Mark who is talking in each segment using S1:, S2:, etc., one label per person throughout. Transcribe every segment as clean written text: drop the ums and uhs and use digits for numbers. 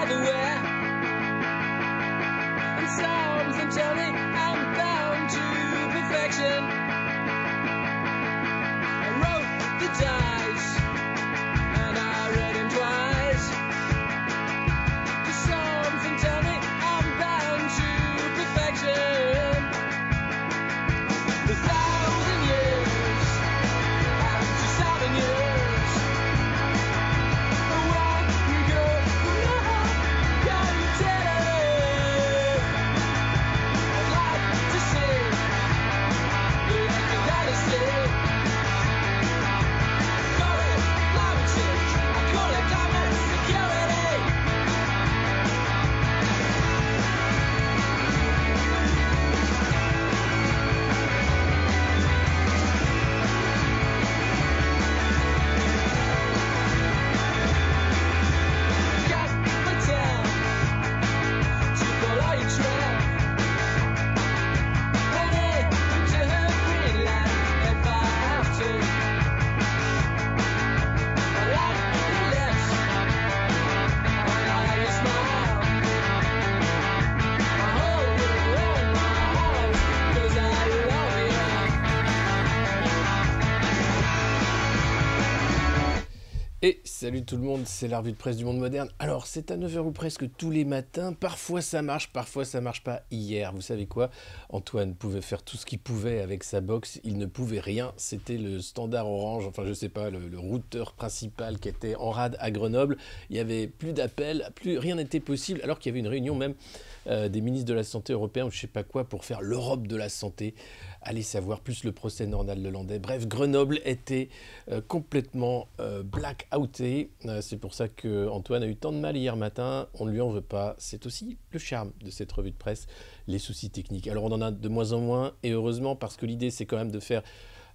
S1: the way. And something tell me I'm bound to perfection. I wrote the dice and I read him twice. Just something tell me I'm bound to perfection. A thousand years after 7 years, away we go from now. Can you tell? I'd like to see the end of dynasty. Call it climate change, I call it climate security. Got my town to follow your trail. Headed to Greenland if I have to. I like your lips when I hear you smile. I hold you in my arms 'cause I love you.
S2: Et salut tout le monde, c'est la revue de presse du monde moderne. Alors c'est à 9 h ou presque tous les matins, parfois ça marche pas. Hier, vous savez quoi, Antoine pouvait faire tout ce qu'il pouvait avec sa box, il ne pouvait rien, c'était le standard orange, enfin je sais pas, le routeur principal qui était en rade à Grenoble, il y avait plus d'appels, rien n'était possible, alors qu'il y avait une réunion même des ministres de la santé européens ou je sais pas quoi pour faire l'Europe de la santé. Allez savoir, plus le procès Nordal-Lelandais. Bref, Grenoble était complètement black-outé. C'est pour ça qu'Antoine a eu tant de mal hier matin. On ne lui en veut pas. C'est aussi le charme de cette revue de presse, les soucis techniques. Alors on en a de moins en moins, et heureusement, parce que l'idée c'est quand même de faire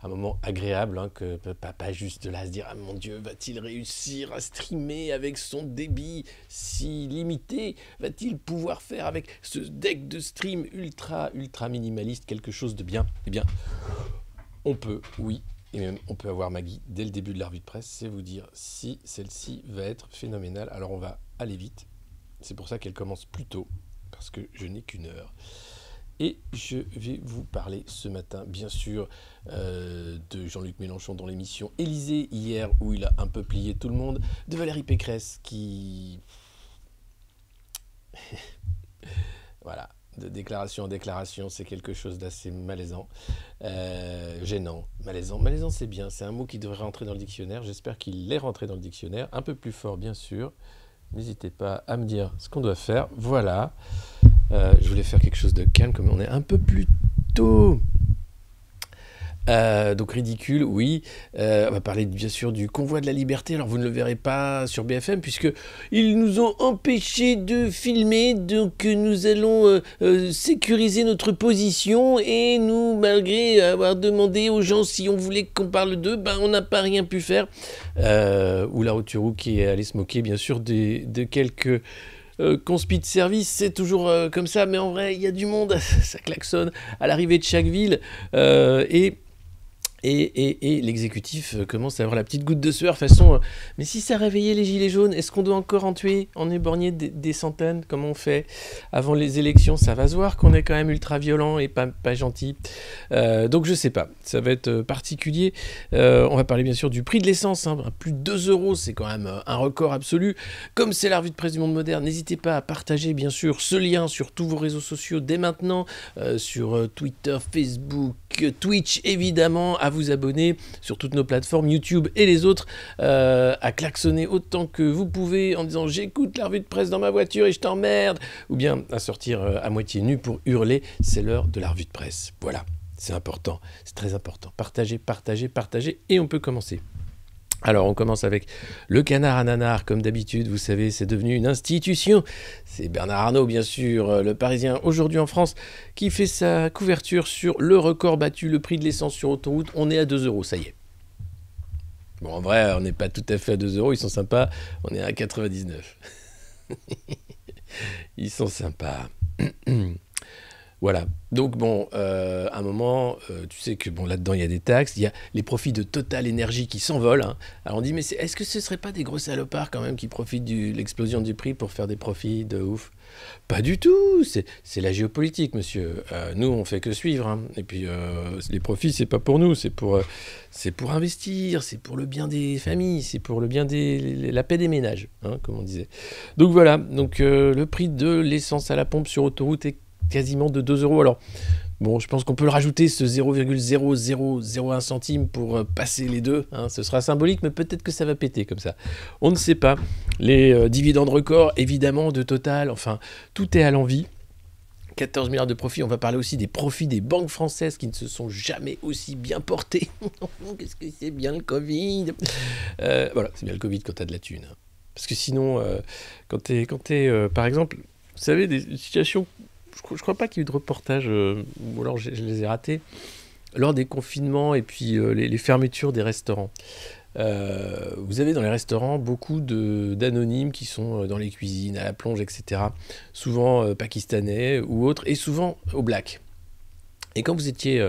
S2: un moment agréable, hein, que pas juste là se dire « Ah mon Dieu, va-t-il réussir à streamer avec son débit si limité? Va-t-il pouvoir faire avec ce deck de stream ultra minimaliste quelque chose de bien ?» Eh bien, on peut, oui, et même on peut avoir Maggie dès le début de la revue de presse, c'est vous dire si celle-ci va être phénoménale. Alors on va aller vite, c'est pour ça qu'elle commence plus tôt, parce que je n'ai qu'une heure. Et je vais vous parler ce matin, bien sûr, de Jean-Luc Mélenchon dans l'émission Élysée hier, où il a un peu plié tout le monde, de Valérie Pécresse qui... voilà, de déclaration en déclaration, c'est quelque chose d'assez malaisant, gênant, malaisant. Malaisant, c'est bien, c'est un mot qui devrait rentrer dans le dictionnaire, j'espère qu'il est rentré dans le dictionnaire, un peu plus fort, bien sûr. N'hésitez pas à me dire ce qu'on doit faire, voilà. Je voulais faire quelque chose de calme, comme on est un peu plus tôt. Donc ridicule, oui. On va parler bien sûr du convoi de la liberté. Alors vous ne le verrez pas sur BFM puisque ils nous ont empêchés de filmer. Donc nous allons sécuriser notre position et nous, malgré avoir demandé aux gens si on voulait qu'on parle d'eux, ben on n'a pas rien pu faire. Ou la Roturou qui est allé se moquer bien sûr de quelques conspi de service, c'est toujours comme ça, mais en vrai, il y a du monde, ça klaxonne à l'arrivée de chaque ville, et l'exécutif commence à avoir la petite goutte de sueur, façon, mais si ça réveillait les gilets jaunes, est-ce qu'on doit encore en tuer, en éborgner des centaines, comme on fait avant les élections? Ça va se voir qu'on est quand même ultra violent et pas gentil. Donc je sais pas, ça va être particulier. On va parler bien sûr du prix de l'essence, hein. Plus de 2 €, c'est quand même un record absolu. Comme c'est la revue de presse du monde moderne, n'hésitez pas à partager bien sûr ce lien sur tous vos réseaux sociaux dès maintenant, sur Twitter, Facebook, Twitch évidemment, à vous abonner sur toutes nos plateformes, YouTube et les autres, à klaxonner autant que vous pouvez en disant j'écoute la revue de presse dans ma voiture et je t'emmerde, ou bien à sortir à moitié nu pour hurler, c'est l'heure de la revue de presse. Voilà, c'est important, c'est très important. Partagez, et on peut commencer. Alors on commence avec le canard à nanar, comme d'habitude, vous savez, c'est devenu une institution. C'est Bernard Arnault, bien sûr, le Parisien aujourd'hui en France, qui fait sa couverture sur le record battu, le prix de l'essence sur autoroute. On est à 2 €, ça y est. Bon, en vrai, on n'est pas tout à fait à 2 €, ils sont sympas, on est à 99. Ils sont sympas. Voilà. Donc bon, à un moment, tu sais que bon là-dedans il y a des taxes, il y a les profits de Total Energy qui s'envolent, hein. Alors on dit mais est-ce que ce serait pas des gros salopards quand même qui profitent de l'explosion du prix pour faire des profits de ouf? Pas du tout. C'est la géopolitique, monsieur. Nous on fait que suivre, hein. Et puis les profits c'est pas pour nous, c'est pour investir, c'est pour le bien des familles, c'est pour le bien la paix des ménages, hein, comme on disait. Donc voilà. Donc le prix de l'essence à la pompe sur autoroute est quasiment de 2 euros. Alors, bon, je pense qu'on peut le rajouter, ce 0,0001 centime pour passer les deux, hein. Ce sera symbolique, mais peut-être que ça va péter comme ça. On ne sait pas. Les dividendes records, évidemment, de Total, enfin, tout est à l'envi. 14 milliards de profits. On va parler aussi des profits des banques françaises qui ne se sont jamais aussi bien portées. Qu'est-ce que c'est bien le Covid. Voilà, c'est bien le Covid quand t'as de la thune, hein. Parce que sinon, quand t'es par exemple, vous savez, des situations... Je crois pas qu'il y ait eu de reportage, ou alors je les ai ratés, lors des confinements et puis les fermetures des restaurants. Vous avez dans les restaurants beaucoup d'anonymes qui sont dans les cuisines, à la plonge, etc. Souvent pakistanais ou autres, et souvent au black. Et quand vous étiez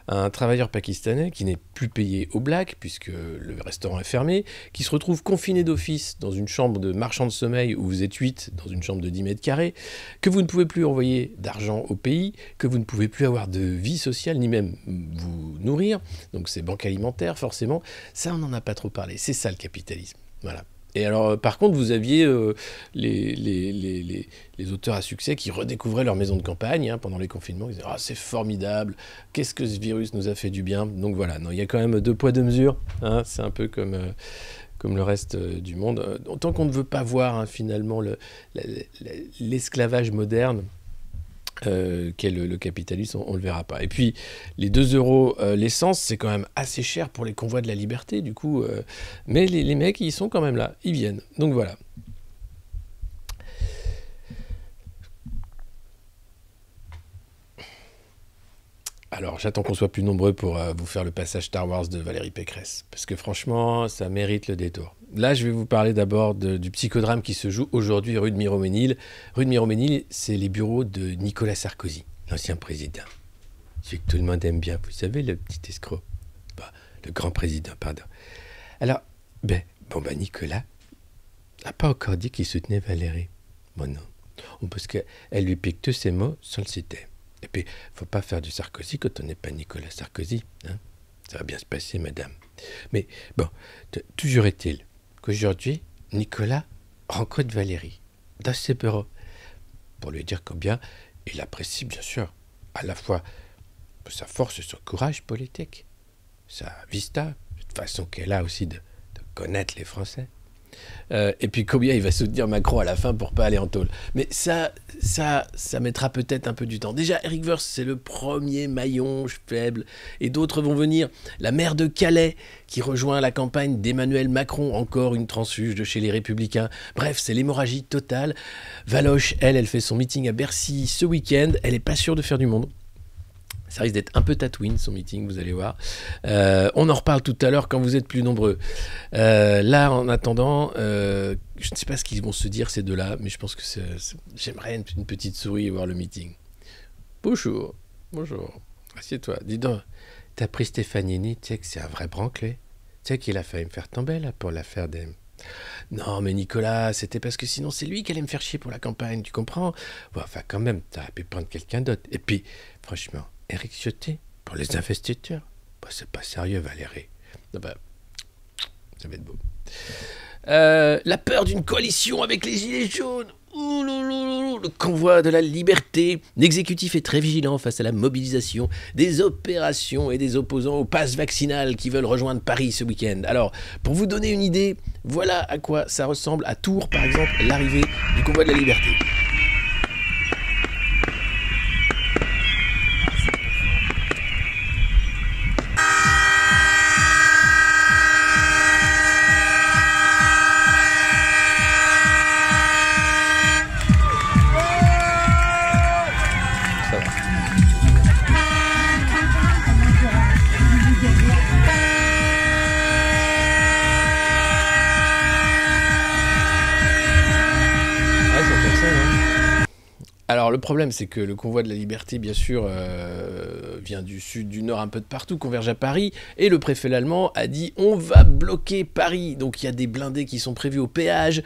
S2: un travailleur pakistanais qui n'est plus payé au black, puisque le restaurant est fermé, qui se retrouve confiné d'office dans une chambre de marchand de sommeil où vous êtes 8 dans une chambre de 10 mètres carrés, que vous ne pouvez plus envoyer d'argent au pays, que vous ne pouvez plus avoir de vie sociale, ni même vous nourrir, donc c'est banque alimentaire forcément, ça on n'en a pas trop parlé, c'est ça le capitalisme, voilà. Et alors, par contre, vous aviez les auteurs à succès qui redécouvraient leur maison de campagne, hein, pendant les confinements. Ils disaient « Ah, c'est formidable, qu'est-ce que ce virus nous a fait du bien ?» Donc voilà, il y a quand même 2 poids 2 mesures, hein, c'est un peu comme le reste du monde. Tant qu'on ne veut pas voir, hein, finalement l'esclavage moderne, qu'est le capitalisme, on ne le verra pas. Et puis, les 2 euros l'essence, c'est quand même assez cher pour les convois de la liberté, du coup. Mais les mecs, ils sont quand même là, ils viennent. Donc voilà. Alors, j'attends qu'on soit plus nombreux pour vous faire le passage Star Wars de Valérie Pécresse. Parce que franchement, ça mérite le détour. Là, je vais vous parler d'abord du psychodrame qui se joue aujourd'hui rue de Miromesnil. Rue de Miromesnil, c'est les bureaux de Nicolas Sarkozy, l'ancien président. Celui que tout le monde aime bien. Vous savez, le petit escroc. Bah, le grand président, pardon. Alors, Nicolas n'a pas encore dit qu'il soutenait Valérie. Bon, non. Parce qu'elle lui pique tous ses mots sans le citer. Et puis, faut pas faire du Sarkozy quand on n'est pas Nicolas Sarkozy, hein. Ça va bien se passer, madame. Mais bon, toujours est-il qu'aujourd'hui, Nicolas rencontre Valérie dans ses bureaux pour lui dire combien il apprécie, bien sûr, à la fois sa force et son courage politique, sa vista, cette façon qu'elle a aussi de connaître les Français. Et puis combien il va soutenir Macron à la fin pour pas aller en tôle. Mais ça mettra peut-être un peu du temps. Déjà, Éric Woerth, c'est le premier maillon faible. Et d'autres vont venir. La maire de Calais, qui rejoint la campagne d'Emmanuel Macron, encore une transfuge de chez les Républicains. Bref, c'est l'hémorragie totale. Valoche, elle fait son meeting à Bercy ce week-end. Elle n'est pas sûre de faire du monde. Ça risque d'être un peu tatouine, son meeting, vous allez voir. On en reparle tout à l'heure quand vous êtes plus nombreux. Là, en attendant, je ne sais pas ce qu'ils vont se dire, ces deux-là, mais je pense que j'aimerais une petite souris et voir le meeting. Bonjour. Assieds-toi. Dis donc, t'as pris Stefanini, tu sais que c'est un vrai branquelé. Tu sais qu'il a failli me faire tomber, là, pour l'affaire des... Non, mais Nicolas, c'était parce que sinon c'est lui qui allait me faire chier pour la campagne, tu comprends? Bon, enfin, quand même, t'aurais pu prendre quelqu'un d'autre. Et puis, franchement... Éric Ciotti, pour les investitures. C'est pas sérieux, Valérie. Ça va être beau. La peur d'une coalition avec les Gilets jaunes. Le convoi de la liberté. L'exécutif est très vigilant face à la mobilisation des opérations et des opposants au pass vaccinal qui veulent rejoindre Paris ce week-end. Alors, pour vous donner une idée, voilà à quoi ça ressemble à Tours, par exemple, l'arrivée du convoi de la liberté. Alors le problème, c'est que le convoi de la liberté, bien sûr, vient du sud, du nord, un peu de partout, converge à Paris, et le préfet allemand a dit on va bloquer Paris. Donc il y a des blindés qui sont prévus au péage.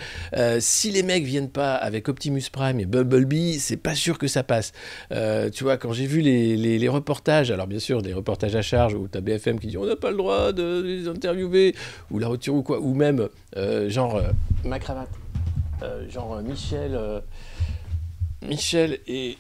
S2: Si les mecs viennent pas avec Optimus Prime et Bumblebee, c'est pas sûr que ça passe. Tu vois, quand j'ai vu les reportages, alors bien sûr des reportages à charge où t'as BFM qui dit on n'a pas le droit de les interviewer, ou la rupture ou quoi, ou même ma cravate, Michel et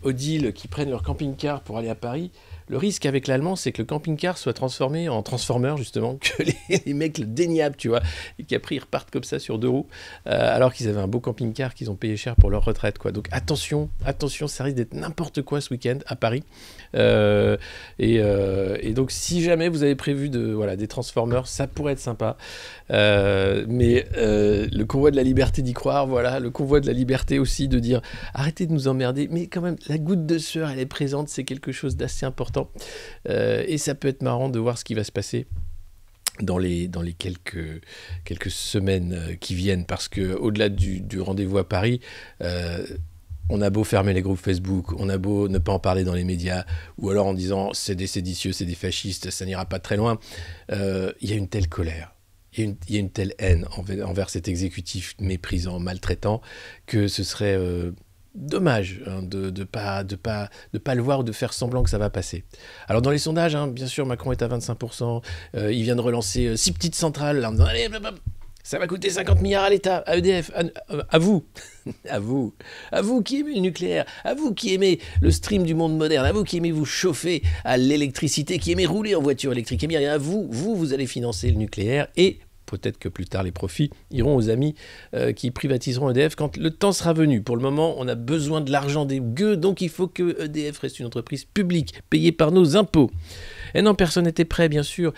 S2: Odile qui prennent leur camping-car pour aller à Paris, le risque avec l'allemand, c'est que le camping-car soit transformé en transformer, justement, que les mecs le déniablent, tu vois, et qu'après ils repartent comme ça sur 2 roues, alors qu'ils avaient un beau camping-car qu'ils ont payé cher pour leur retraite, quoi. Donc attention, ça risque d'être n'importe quoi ce week-end à Paris. Et donc si jamais vous avez prévu des transformers, ça pourrait être sympa. Mais le convoi de la liberté d'y croire, voilà, le convoi de la liberté aussi de dire arrêtez de nous emmerder, mais quand même la goutte de sueur elle est présente, c'est quelque chose d'assez important, et ça peut être marrant de voir ce qui va se passer dans les quelques semaines qui viennent, parce que au-delà du rendez-vous à Paris, on a beau fermer les groupes Facebook, on a beau ne pas en parler dans les médias, ou alors en disant c'est des séditieux, c'est des fascistes, ça n'ira pas très loin, il y a une telle colère. Il y a une telle haine envers cet exécutif méprisant, maltraitant, que ce serait dommage de pas le voir ou de faire semblant que ça va passer. Alors dans les sondages, bien sûr, Macron est à 25%, il vient de relancer 6 petites centrales, là, en disant allez, ça va coûter 50 milliards à l'État, à EDF, à vous, à vous qui aimez le nucléaire, à vous qui aimez le stream du monde moderne, à vous qui aimez vous chauffer à l'électricité, qui aimez rouler en voiture électrique, et bien à vous allez financer le nucléaire, et peut-être que plus tard les profits iront aux amis qui privatiseront EDF quand le temps sera venu. Pour le moment, on a besoin de l'argent des gueux, donc il faut que EDF reste une entreprise publique, payée par nos impôts. Et non, personne n'était prêt, bien sûr.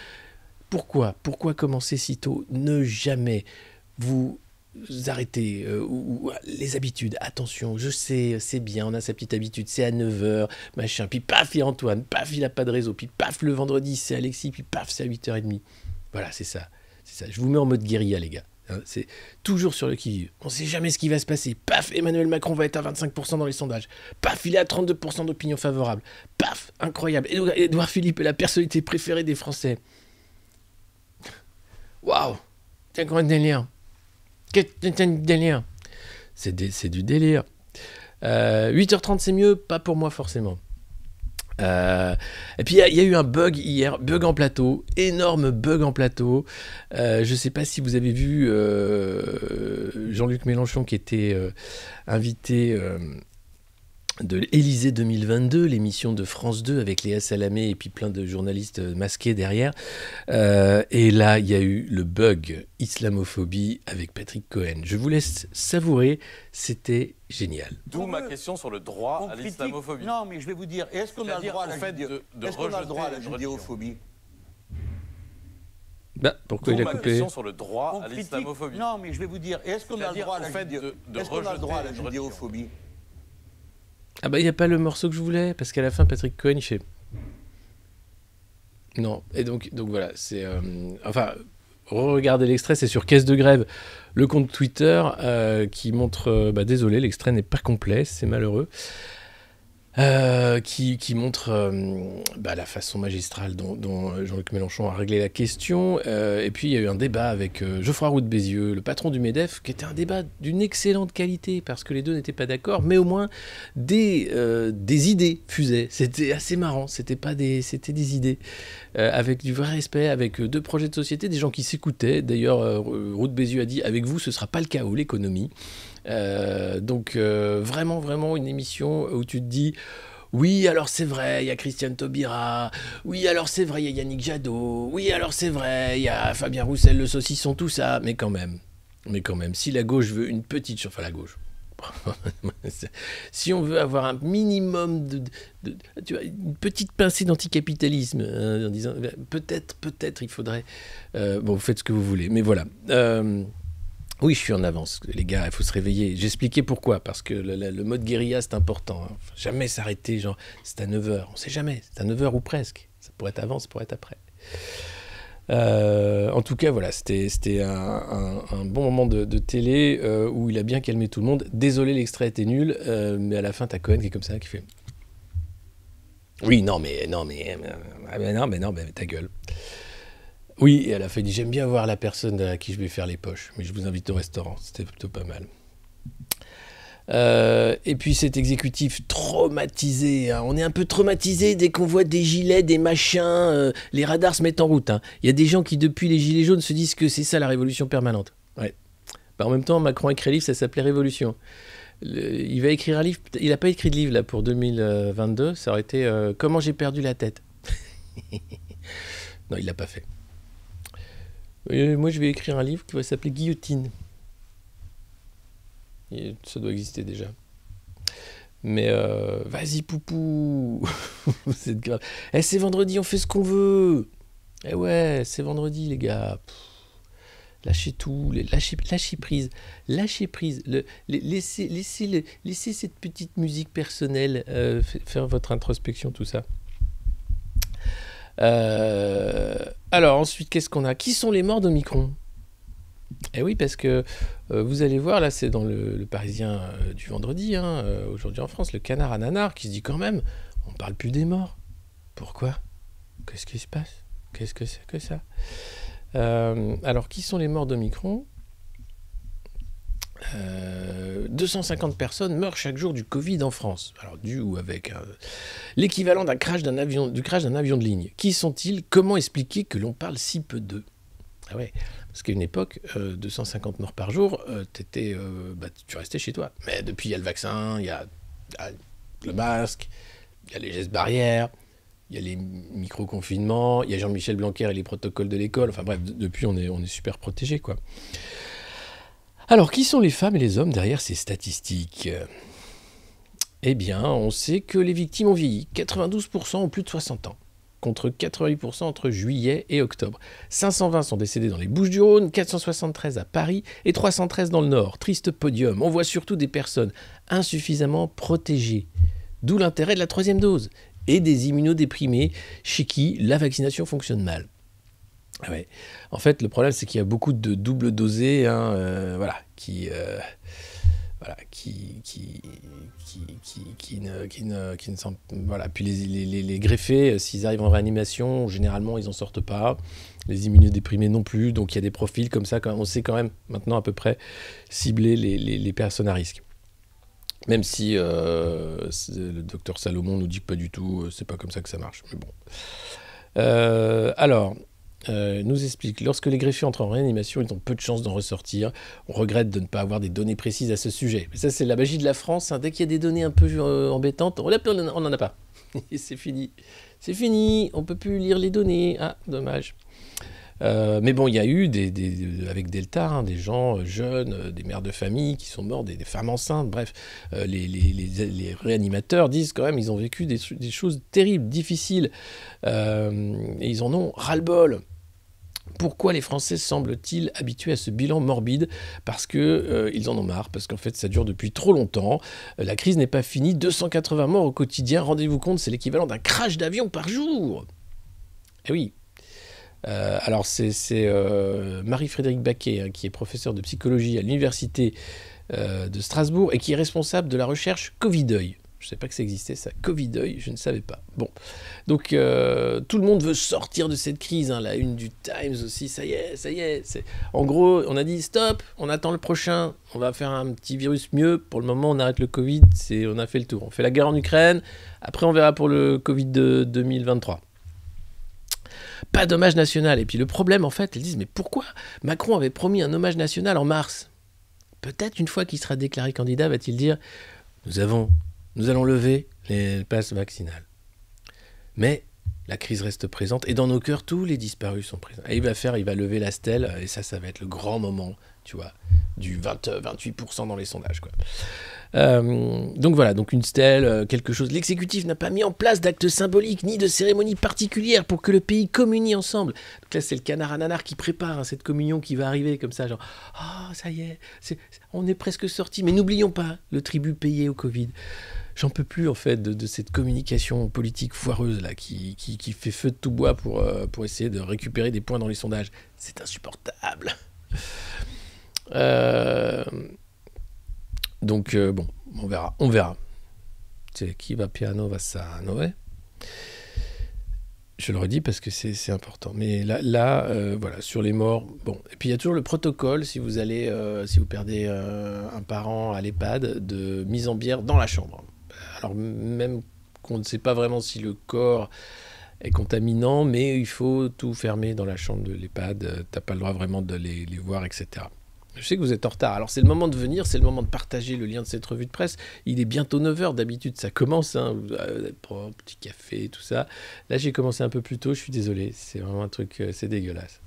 S2: Pourquoi commencer si tôt? Ne jamais vous arrêter. Les habitudes, attention, je sais, c'est bien, on a sa petite habitude, c'est à 9h, machin, puis paf, il y a Antoine, paf, il n'a pas de réseau, puis paf, le vendredi, c'est Alexis, puis paf, c'est à 8h30. Voilà, c'est ça. Je vous mets en mode guérilla, les gars. C'est toujours sur le qui-vive. On ne sait jamais ce qui va se passer. Paf, Emmanuel Macron va être à 25% dans les sondages. Paf, il est à 32% d'opinion favorable. Paf, incroyable. Édouard Philippe est la personnalité préférée des Français. Waouh, c'est encore un délire. C'est un délire. C'est du délire. 8h30, c'est mieux, pas pour moi forcément. Et puis il y a eu un bug hier, bug en plateau, énorme bug en plateau. Je sais pas si vous avez vu Jean-Luc Mélenchon qui était invité de l'Élysée 2022, l'émission de France 2 avec Léa Salamé et puis plein de journalistes masqués derrière. Et là, il y a eu le bug islamophobie avec Patrick Cohen. Je vous laisse savourer, c'était génial.
S3: D'où ma question sur le droit à l'islamophobie.
S4: Non, mais je vais vous dire, est-ce qu'on a le droit à la judéophobie?
S2: Bah, pourquoi il a coupé?
S3: Question sur le droit à l'islamophobie.
S4: Non, mais je vais vous dire, est-ce qu'on a le droit à la judéophobie?
S2: Ah bah il n'y a pas le morceau que je voulais, parce qu'à la fin Patrick Cohen il fait... Non, et donc voilà, c'est... Enfin, regardez l'extrait, c'est sur Caisse de Grève, le compte Twitter qui montre... désolé, l'extrait n'est pas complet, c'est malheureux. Qui montre la façon magistrale dont Jean-Luc Mélenchon a réglé la question. Et puis il y a eu un débat avec Geoffroy Roux de Bézieux, le patron du MEDEF, qui était un débat d'une excellente qualité, parce que les deux n'étaient pas d'accord, mais au moins des idées fusaient. C'était assez marrant, c'était des idées, avec du vrai respect, avec 2 projets de société, des gens qui s'écoutaient. D'ailleurs, Roux de Bézieux a dit « Avec vous, ce ne sera pas le chaos, l'économie ». Donc vraiment une émission où tu te dis oui alors c'est vrai il y a Christiane Taubira, oui alors c'est vrai il y a Yannick Jadot, oui alors c'est vrai il y a Fabien Roussel, le saucisson, tout ça, mais quand même si la gauche veut une petite, enfin la gauche si on veut avoir un minimum tu vois, une petite pincée d'anticapitalisme, en disant peut-être il faudrait vous faites ce que vous voulez, mais voilà. Oui, je suis en avance, les gars, il faut se réveiller. J'expliquais pourquoi, parce que le mode guérilla, c'est important. Hein. Jamais s'arrêter, genre, c'est à 9h. On sait jamais, c'est à 9h ou presque. Ça pourrait être avant, ça pourrait être après. En tout cas, voilà, c'était un bon moment de télé où il a bien calmé tout le monde. Désolé, l'extrait était nul, mais à la fin, t'as Cohen qui est comme ça, qui fait... Oui, non, mais ta gueule. Oui, et à la fin, il dit, j'aime bien voir la personne à qui je vais faire les poches, mais je vous invite au restaurant. C'était plutôt pas mal. Et puis cet exécutif traumatisé, hein. On est un peu traumatisé dès qu'on voit des gilets, des machins, les radars se mettent en route, hein. Il y a des gens qui depuis les gilets jaunes se disent que c'est ça la révolution permanente. Ouais. Bah, en même temps, Macron a écrit un livre, ça s'appelait Révolution. Il va écrire un livre, il n'a pas écrit de livre là pour 2022, ça aurait été Comment j'ai perdu la tête. Non, il l'a pas fait. Moi je vais écrire un livre qui va s'appeler Guillotine. Et ça doit exister déjà. Mais vas-y poupou. C'est grave. C'est vendredi, on fait ce qu'on veut. Ouais, c'est vendredi les gars. Lâchez tout, lâchez prise. Lâchez prise. Laissez cette petite musique personnelle faire votre introspection, tout ça. Alors ensuite, qu'est-ce qu'on a? Qui sont les morts d'Omicron? Eh oui, parce que vous allez voir, là, c'est dans le Parisien du vendredi, hein, aujourd'hui en France, le canard à nanar qui se dit quand même, on parle plus des morts. Pourquoi? Qu'est-ce qui se passe? Qu'est-ce que c'est que ça? Alors, qui sont les morts d'Omicron? 250 personnes meurent chaque jour du Covid en France. Alors, dû ou avec l'équivalent du crash d'un avion de ligne. Qui sont-ils? Comment expliquer que l'on parle si peu d'eux? Ah ouais, parce qu'à une époque, 250 morts par jour, tu restais chez toi. Mais depuis, il y a le vaccin, il y a le masque, il y a les gestes barrières, il y a les micro-confinements, il y a Jean-Michel Blanquer et les protocoles de l'école. Enfin bref, depuis, on est super protégés, quoi. Alors, qui sont les femmes et les hommes derrière ces statistiques? Eh bien, on sait que les victimes ont vieilli. 92% ont plus de 60 ans, contre 88% entre juillet et octobre. 520 sont décédés dans les Bouches-du-Rhône, 473 à Paris et 313 dans le Nord. Triste podium. On voit surtout des personnes insuffisamment protégées. D'où l'intérêt de la 3e dose. Et des immunodéprimés chez qui la vaccination fonctionne mal. Ah ouais. En fait, le problème, c'est qu'il y a beaucoup de double dosés, hein, qui ne sont... Voilà. Puis les greffés, s'ils arrivent en réanimation, généralement, ils n'en sortent pas. Les immunodéprimés non plus. Donc, il y a des profils comme ça. On sait quand même maintenant à peu près cibler les personnes à risque. Même si le docteur Salomon nous dit que pas du tout, c'est pas comme ça que ça marche. Mais bon. Nous explique, lorsque les greffiers entrent en réanimation, ils ont peu de chances d'en ressortir. On regrette de ne pas avoir des données précises à ce sujet. Mais ça, c'est la magie de la France, hein. Dès qu'il y a des données un peu embêtantes, on n'en a pas. Et c'est fini. C'est fini, on peut plus lire les données. Ah, dommage. Mais bon, il y a eu, avec Delta, hein, des gens jeunes, des mères de famille qui sont morts, des femmes enceintes, bref. Les réanimateurs disent quand même, ils ont vécu des choses terribles, difficiles. Et ils en ont ras-le-bol. Pourquoi les Français semblent-ils habitués à ce bilan morbide? Parce qu'ils en ont marre, parce qu'en fait ça dure depuis trop longtemps. La crise n'est pas finie, 280 morts au quotidien, rendez-vous compte, c'est l'équivalent d'un crash d'avion par jour. Eh oui. Alors c'est Marie-Frédérique Baquet, hein, qui est professeure de psychologie à l'université de Strasbourg et qui est responsable de la recherche Covideuil. Je ne savais pas que ça existait, ça. Covideuil, je ne savais pas. Bon, donc tout le monde veut sortir de cette crise, hein. La une du Times aussi, ça y est. En gros, on a dit stop, on attend le prochain, on va faire un petit virus mieux. Pour le moment, on arrête le Covid, on a fait le tour. On fait la guerre en Ukraine, après on verra pour le Covid de 2023. Pas d'hommage national. Et puis le problème, en fait, ils disent, mais pourquoi Macron avait promis un hommage national en mars? Peut-être une fois qu'il sera déclaré candidat, va-t-il dire, nous allons lever les passes vaccinales. Mais la crise reste présente et dans nos cœurs, tous les disparus sont présents. Et il va lever la stèle et ça va être le grand moment, tu vois, du 28% dans les sondages, quoi. Donc voilà, donc une stèle, quelque chose. L'exécutif n'a pas mis en place d'actes symboliques ni de cérémonies particulières pour que le pays communie ensemble. Donc là, c'est le canard à nanar qui prépare hein, cette communion qui va arriver comme ça, genre « Ah, ça y est, on est presque sorti. Mais n'oublions pas le tribut payé au Covid. » J'en peux plus en fait de cette communication politique foireuse là qui fait feu de tout bois pour essayer de récupérer des points dans les sondages. C'est insupportable. Donc bon, on verra. C'est qui va piano va sano, ouais. Je le redis parce que c'est important. Mais là voilà, sur les morts, bon. Et puis il y a toujours le protocole si vous allez, si vous perdez un parent à l'EHPAD, de mise en bière dans la chambre. Alors même qu'on ne sait pas vraiment si le corps est contaminant, mais il faut tout fermer dans la chambre de l'EHPAD. T'as pas le droit vraiment de les voir, etc. Je sais que vous êtes en retard. Alors, c'est le moment de venir, c'est le moment de partager le lien de cette revue de presse. Il est bientôt 9h. D'habitude, ça commence. Hein. Vous prendre un petit café, tout ça. Là, j'ai commencé un peu plus tôt. Je suis désolé. C'est vraiment un truc... c'est dégueulasse.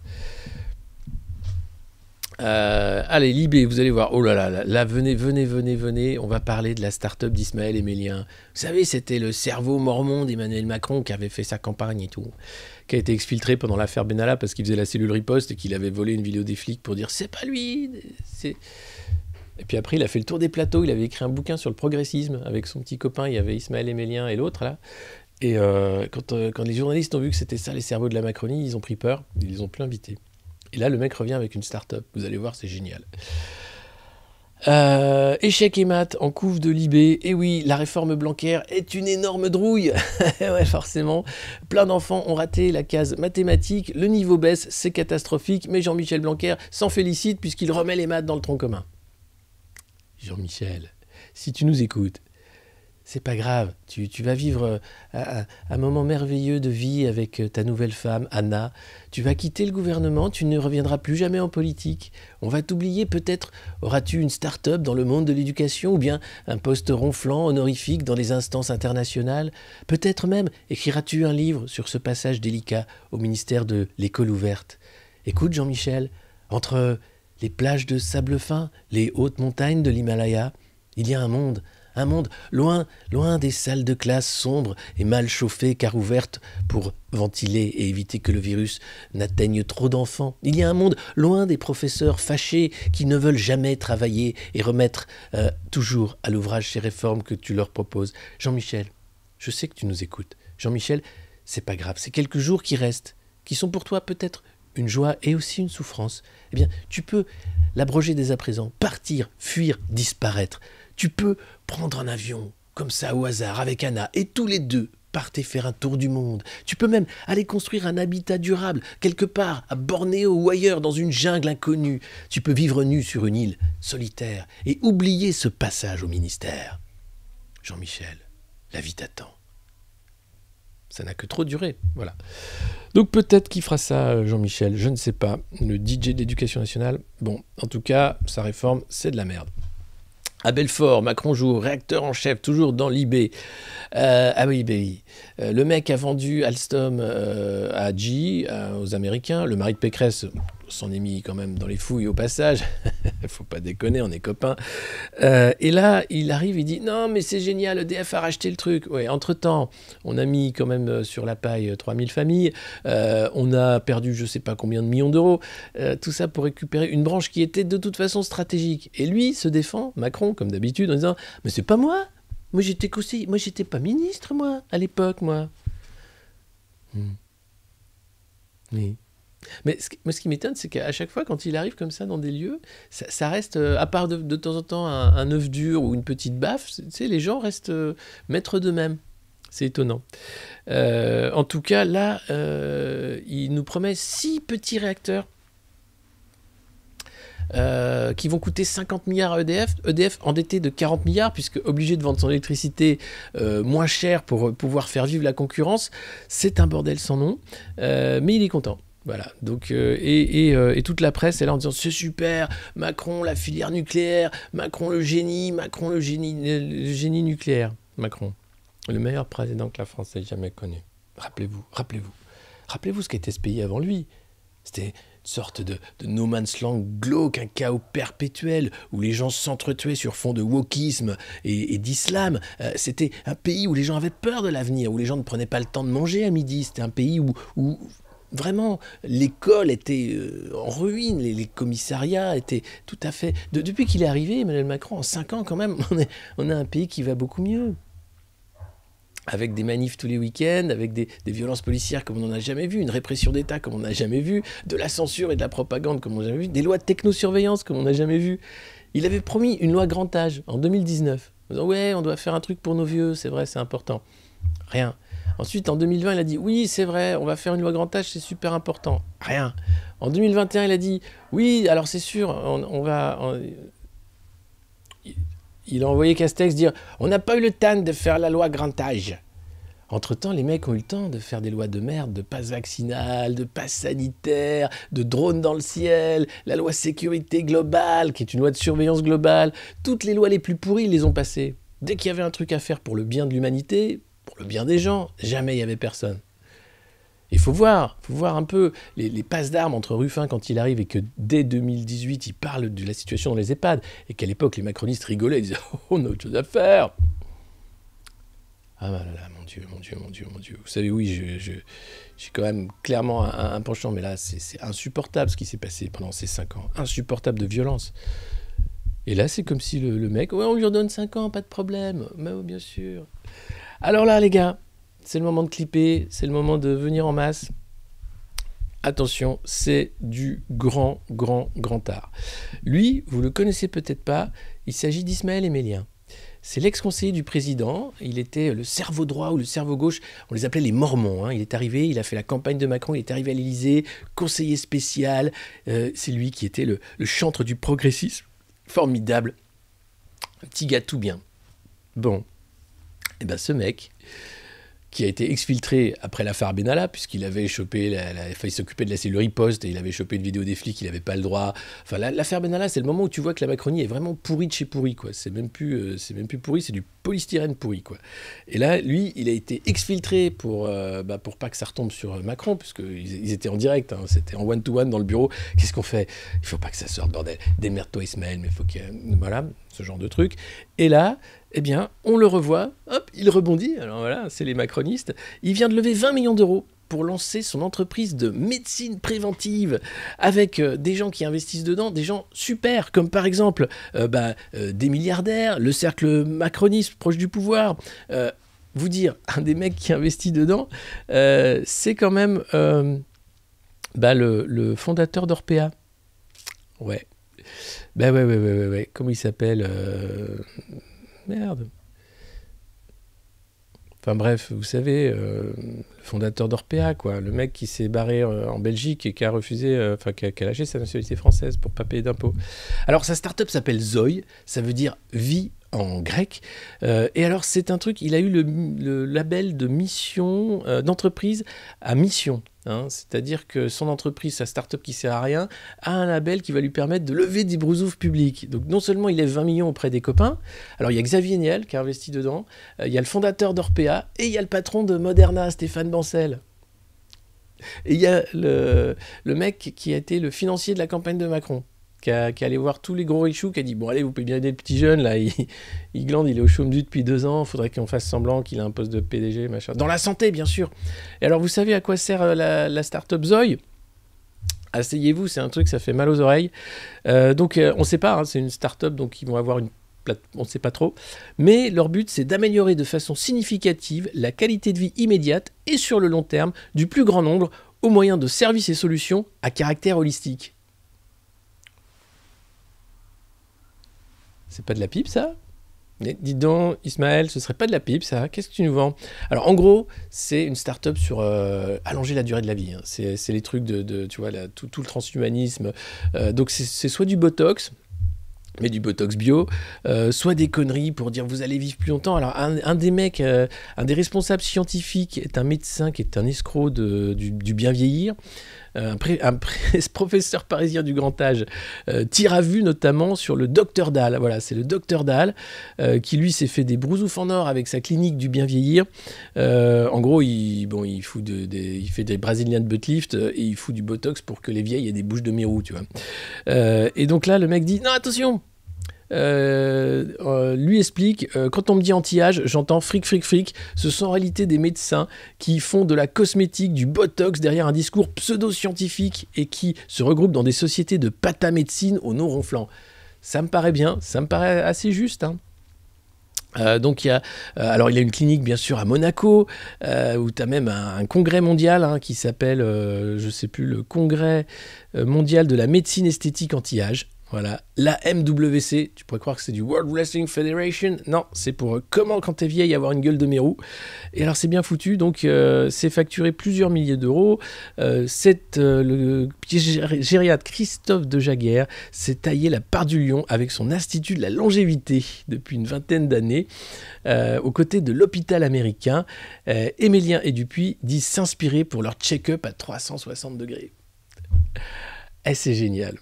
S2: Allez, Libé, vous allez voir. Oh là là, là, venez. On va parler de la start-up d'Ismaël Émélien. Vous savez, c'était le cerveau mormon d'Emmanuel Macron qui avait fait sa campagne et tout, qui a été exfiltré pendant l'affaire Benalla parce qu'il faisait la cellule riposte et qu'il avait volé une vidéo des flics pour dire c'est pas lui. Et puis après, il a fait le tour des plateaux. Il avait écrit un bouquin sur le progressisme avec son petit copain. Il y avait Ismaël Émélien et l'autre là. Et quand les journalistes ont vu que c'était ça les cerveaux de la Macronie, ils ont pris peur. Ils les ont plus invités. Et là, le mec revient avec une start-up. Vous allez voir, c'est génial. Échec et maths en couve de Libé. Et oui, la réforme Blanquer est une énorme drouille. Ouais, forcément. Plein d'enfants ont raté la case mathématiques. Le niveau baisse, c'est catastrophique. Mais Jean-Michel Blanquer s'en félicite puisqu'il remet les maths dans le tronc commun. Jean-Michel, si tu nous écoutes, c'est pas grave. Tu vas vivre un moment merveilleux de vie avec ta nouvelle femme, Anna. Tu vas quitter le gouvernement, tu ne reviendras plus jamais en politique. On va t'oublier, peut-être auras-tu une start-up dans le monde de l'éducation ou bien un poste ronflant, honorifique dans les instances internationales. Peut-être même écriras-tu un livre sur ce passage délicat au ministère de l'École ouverte. Écoute Jean-Michel, entre les plages de sable fin, les hautes montagnes de l'Himalaya, il y a un monde loin des salles de classe sombres et mal chauffées car ouvertes pour ventiler et éviter que le virus n'atteigne trop d'enfants. Il y a un monde loin des professeurs fâchés qui ne veulent jamais travailler et remettre toujours à l'ouvrage ces réformes que tu leur proposes. Jean-Michel, je sais que tu nous écoutes. Jean-Michel, c'est pas grave, c'est quelques jours qui restent, qui sont pour toi peut-être une joie et aussi une souffrance. Eh bien, tu peux l'abroger dès à présent, partir, fuir, disparaître. Tu peux prendre un avion, comme ça au hasard, avec Anna, et tous les deux partez faire un tour du monde. Tu peux même aller construire un habitat durable, quelque part, à Bornéo ou ailleurs, dans une jungle inconnue. Tu peux vivre nu sur une île solitaire et oublier ce passage au ministère. Jean-Michel, la vie t'attend. Ça n'a que trop duré, voilà. Donc peut-être qu'il fera ça, Jean-Michel, je ne sais pas. Le DJ de l'Éducation nationale, bon, en tout cas, sa réforme, c'est de la merde. À Belfort, Macron joue réacteur en chef, toujours dans l'IB. Ah oui. Le mec a vendu Alstom à GE, aux Américains. Le mari de Pécresse s'en est mis quand même dans les fouilles au passage. Faut pas déconner, on est copains. Et là, il arrive, il dit « Non, mais c'est génial, EDF a racheté le truc. » Ouais, entre-temps, on a mis quand même sur la paille 3000 familles. On a perdu je sais pas combien de millions d'euros. Tout ça pour récupérer une branche qui était de toute façon stratégique. Et lui se défend, Macron, comme d'habitude, en disant « Mais c'est pas moi. Moi, j'étais conseiller. Moi, j'étais pas ministre, moi, à l'époque, moi. » Oui. Mais ce qui m'étonne, c'est qu'à chaque fois, quand il arrive comme ça dans des lieux, ça reste, à part de temps en temps un œuf dur ou une petite baffe, tu sais, les gens restent maîtres d'eux-mêmes. C'est étonnant. En tout cas, là, il nous promet 6 petits réacteurs qui vont coûter 50 milliards à EDF. EDF endetté de 40 milliards, puisque obligé de vendre son électricité moins cher pour pouvoir faire vivre la concurrence. C'est un bordel sans nom, mais il est content. Voilà, donc, et toute la presse est là en disant c'est super, Macron, la filière nucléaire, Macron le génie nucléaire. Macron, le meilleur président que la France ait jamais connu. Rappelez-vous ce qu'était ce pays avant lui. C'était une sorte de no man's land glauque, un chaos perpétuel où les gens s'entretuaient sur fond de wokisme et d'islam. C'était un pays où les gens avaient peur de l'avenir, où les gens ne prenaient pas le temps de manger à midi. C'était un pays où vraiment l'école était en ruine, les commissariats étaient tout à fait... Depuis qu'il est arrivé, Emmanuel Macron, en 5 ans quand même, on a un pays qui va beaucoup mieux. Avec des manifs tous les week-ends, avec des violences policières comme on n'en a jamais vu, une répression d'État comme on n'a jamais vu, de la censure et de la propagande comme on n'a jamais vu, des lois de technosurveillance comme on n'a jamais vu. Il avait promis une loi grand âge en 2019. En disant, ouais, on doit faire un truc pour nos vieux, c'est vrai, c'est important. Rien. Ensuite, en 2020, il a dit, oui, c'est vrai, on va faire une loi grand âge, c'est super important. Rien. En 2021, il a dit, oui, alors c'est sûr, il a envoyé Castex dire « On n'a pas eu le temps de faire la loi grand âge ». Entre-temps, les mecs ont eu le temps de faire des lois de merde, de passe vaccinal, de passe sanitaire, de drones dans le ciel, la loi sécurité globale, qui est une loi de surveillance globale. Toutes les lois les plus pourries, ils les ont passées. Dès qu'il y avait un truc à faire pour le bien de l'humanité, pour le bien des gens, jamais il n'y avait personne. Il faut voir un peu les passes d'armes entre Ruffin quand il arrive et que dès 2018, il parle de la situation dans les EHPAD et qu'à l'époque, les macronistes rigolaient, ils disaient « Oh, on a autre chose à faire !» Ah là là, mon Dieu. Vous savez, oui, j'ai quand même clairement un penchant, mais là, c'est insupportable ce qui s'est passé pendant ces 5 ans. Insupportable de violence. Et là, c'est comme si le mec « Ouais, on lui redonne 5 ans, pas de problème. » Mais oui, bien sûr. Alors là, les gars, c'est le moment de clipper, c'est le moment de venir en masse. Attention, c'est du grand art. Lui, vous le connaissez peut-être pas, il s'agit d'Ismaël Emelien. C'est l'ex-conseiller du président, il était le cerveau droit ou le cerveau gauche, on les appelait les Mormons. Hein. Il est arrivé, il a fait la campagne de Macron, il est arrivé à l'Élysée, conseiller spécial, c'est lui qui était le chantre du progressisme, formidable, un petit gars tout bien. Bon, et ben ce mec... qui a été exfiltré après l'affaire Benalla, puisqu'il avait chopé, il s'occupait de la cellule riposte et il avait chopé une vidéo des flics, il n'avait pas le droit. Enfin, l'affaire Benalla, c'est le moment où tu vois que la Macronie est vraiment pourrie de chez pourri, quoi. C'est même plus pourri, c'est du polystyrène pourri, quoi. Et là, lui, il a été exfiltré pour pas que ça retombe sur Macron, puisqu'ils étaient en direct, hein, c'était en one-to-one dans le bureau. Qu'est-ce qu'on fait? Il faut pas que ça sorte, bordel. Démerde-toi, Ismaël, mais il faut que... Voilà, ce genre de truc. Et là... eh bien, on le revoit, hop, il rebondit, alors voilà, c'est les macronistes, il vient de lever 20 millions d'euros pour lancer son entreprise de médecine préventive, avec des gens qui investissent dedans, des gens super, comme par exemple des milliardaires, le cercle macroniste proche du pouvoir. Vous dire, un des mecs qui investit dedans, c'est quand même le fondateur d'Orpea. Ouais. Ouais. Comment il s'appelle Merde. Enfin bref, vous savez, le fondateur d'Orpea, quoi, le mec qui s'est barré en Belgique et qui a refusé, qui a lâché sa nationalité française pour pas payer d'impôts. Alors sa start-up s'appelle Zoï, ça veut dire vie en grec. Et alors c'est un truc, il a eu le label de mission, d'entreprise à mission. Hein, c'est-à-dire que son entreprise, sa start-up qui sert à rien, a un label qui va lui permettre de lever des brousoufs publics. Donc non seulement il lève 20 millions auprès des copains, alors il y a Xavier Niel qui a investi dedans, il y a le fondateur d'Orpea, et il y a le patron de Moderna, Stéphane Bancel. Et il y a le mec qui a été le financier de la campagne de Macron, qui est allé voir tous les gros richoux, qui a dit « Bon allez, vous pouvez bien aider le petit jeune, là, il glande, il est au chômage depuis 2 ans, il faudrait qu'on fasse semblant qu'il a un poste de PDG, machin. » Dans la santé, bien sûr. Et alors, vous savez à quoi sert la start-up Zoï? Asseyez-vous, c'est un truc, ça fait mal aux oreilles. On ne sait pas, hein, c'est une start-up, donc ils vont avoir on ne sait pas trop. Mais leur but, c'est d'améliorer de façon significative la qualité de vie immédiate et sur le long terme du plus grand nombre au moyen de services et solutions à caractère holistique. C'est pas de la pipe, ça? Mais dis donc, Ismaël, ce serait pas de la pipe, ça? Qu'est-ce que tu nous vends? Alors, en gros, c'est une start-up sur allonger la durée de la vie. Hein. C'est les trucs tu vois, tout le transhumanisme. Donc, c'est soit du Botox, mais du Botox bio, soit des conneries pour dire vous allez vivre plus longtemps. Alors, un des mecs, un des responsables scientifiques est un médecin qui est un escroc du bien vieillir. professeur parisien du grand âge, tire à vue notamment sur le docteur Dahl. Voilà, c'est le docteur Dahl qui, lui, s'est fait des brousoufs en or avec sa clinique du bien vieillir. En gros, il fait des Brazilian butt lift et il fout du botox pour que les vieilles aient des bouches de mirou, tu vois. Et donc là, le mec dit « Non, attention !» lui explique quand on me dit anti-âge, j'entends fric. Ce sont en réalité des médecins qui font de la cosmétique, du botox derrière un discours pseudo-scientifique et qui se regroupent dans des sociétés de patamédecine au nom ronflant. Ça me paraît bien, ça me paraît assez juste, hein. Donc il y a une clinique bien sûr à Monaco où tu as même un congrès mondial hein, qui s'appelle je sais plus, le congrès mondial de la médecine esthétique anti-âge. Voilà, la MWC, tu pourrais croire que c'est du World Wrestling Federation. Non, c'est pour comment, quand t'es vieille, avoir une gueule de mérou. Et alors, c'est bien foutu. Donc, c'est facturé plusieurs milliers d'euros. Le gériatre Christophe de Jaguer s'est taillé la part du lion avec son institut de la longévité depuis une vingtaine d'années. Aux côtés de l'hôpital américain, Émélien et Dupuis disent s'inspirer pour leur check-up à 360 degrés. Et c'est génial.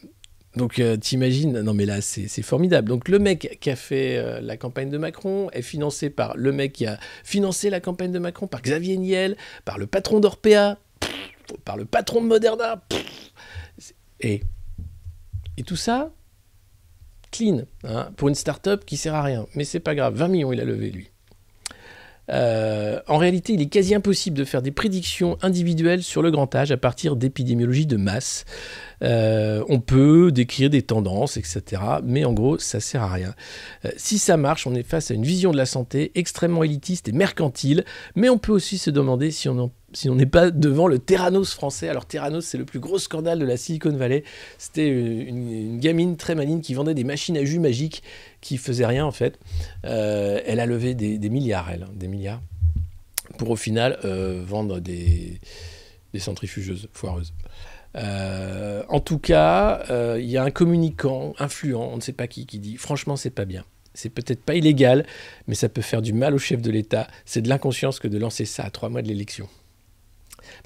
S2: Donc t'imagines, non mais là c'est formidable. Donc le mec qui a fait la campagne de Macron est financé par le mec qui a financé la campagne de Macron, par Xavier Niel, par le patron d'Orpea, par le patron de Moderna. Et tout ça, clean, hein, pour une start-up qui sert à rien. Mais c'est pas grave, 20 millions il a levé lui. En réalité, il est quasi impossible de faire des prédictions individuelles sur le grand âge à partir d'épidémiologie de masse. On peut décrire des tendances, etc. Mais en gros, ça sert à rien. Si ça marche, on est face à une vision de la santé extrêmement élitiste et mercantile. Mais on peut aussi se demander si on n'est pas devant le Theranos français. Alors Theranos, c'est le plus gros scandale de la Silicon Valley. C'était une gamine très maligne qui vendait des machines à jus magiques qui faisait rien en fait. Elle a levé des milliards, des milliards, pour au final vendre des centrifugeuses foireuses. En tout cas, il y a un communicant influent, on ne sait pas qui dit « Franchement, c'est pas bien. C'est peut-être pas illégal, mais ça peut faire du mal au chef de l'État. C'est de l'inconscience que de lancer ça à 3 mois de l'élection. »